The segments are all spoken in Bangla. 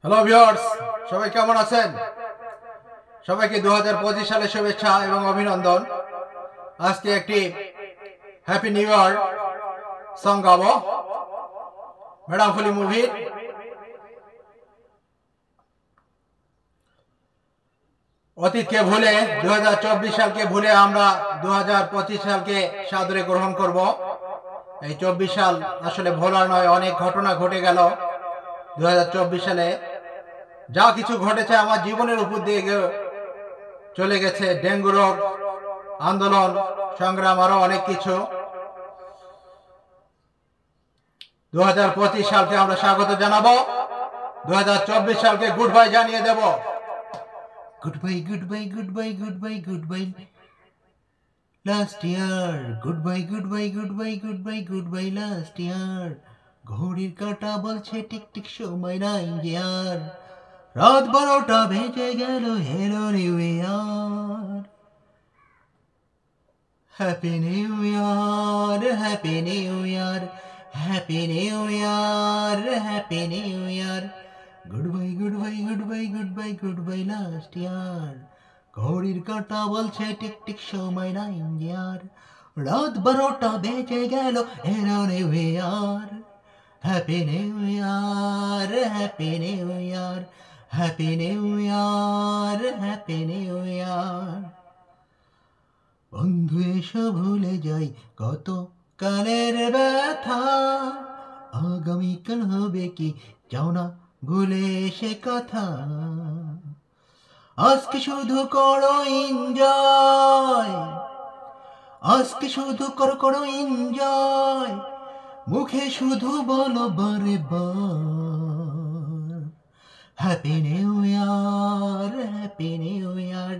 হ্যালো ভিউয়ার্স, সবাই কেমন আছেন? সবাইকে 2025 সালের শুভেচ্ছা এবং অভিনন্দন। আজকে একটি হ্যাপি নিউ ইয়ার সং গাবো ম্যাডাম ফুলি মুভির। অতীতকে ভুলে 2024 সালকে ভুলে আমরা 2025 সালকে সাদরে গ্রহণ করব। এই 24 সাল আসলে ভোলার নয়, অনেক ঘটনা ঘটে গেল 2024 সালে। যা কিছু ঘটেছে আমার জীবনের উপর দিয়ে চলে গেছে, ডেঙ্গু রোগ, আন্দোলন, সংগ্রাম, আরো অনেক কিছু। 2025 সালকে আমরা স্বাগত জানাবো, 2024 সালকে গুড বাই জানিয়ে দেব। Goodbye, goodbye, goodbye, goodbye, goodbye last year. Goodbye, goodbye, goodbye, goodbye, goodbye last year. ঘড়ির কাঁটা বলছে টিক টিক, সময় নাই যে আর। রাত 12টা বেজে গেল, hello new year. Happy new year, happy new year, happy new year, happy new year. Goodbye, goodbye, goodbye, goodbye, goodbye last year. ঘড়ির কাঁটা বলছে টিক টিক, সময় নাই আর। রাত 12টা বেজে গেল, hello new year. Happy new year, happy new year, happy new year, happy new ইয়ার। বন্ধু এসো ভুলে যাই কত কালের ব্যথা, আগামীকাল হবে কি যাও না ভুলে সে কথা। আজকে শুধু করো এনজয়, আজকে শুধু করো এনজয়, মুখে শুধু বলো বারে বার। Happy new year, happy new year,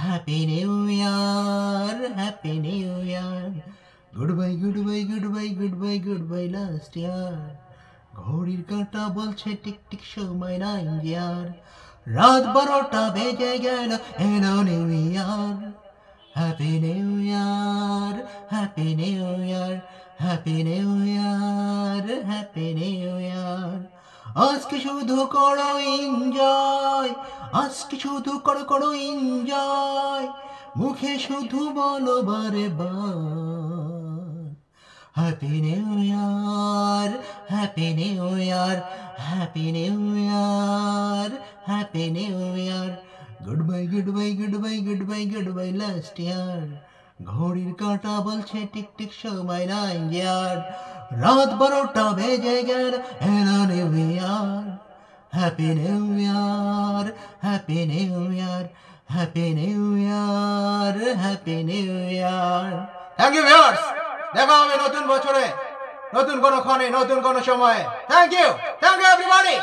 happy new year, happy new year. Goodbye, goodbye, goodbye, goodbye, goodbye last year. ঘড়ির কাঁটা বলছে টিক টিক, সময় নাই আর। রাত 12টা বেজে গেল, hello new year. Happy new year, happy new year, happy new year, happy new ইয়ার। আজকে শুধু করো এনজয়, আজকে শুধু করো এনজয়, মুখে শুধু বলো বারে বার। Happy new year, happy new year, happy new year, happy new year. Goodbye, goodbye, goodbye, goodbye, goodbye last year. ঘড়ির কাঁটা বলছে টিক টিক, সময় নাই আর। রাত 12টা বেজে গেল, hello new year. Happy new year, happy new year, happy new year, happy new year. Thank you viewers, দেখা হবে নতুন বছরে, নতুন কোনো ক্ষণে, নতুন কোনো সময়ে। Thank you everybody.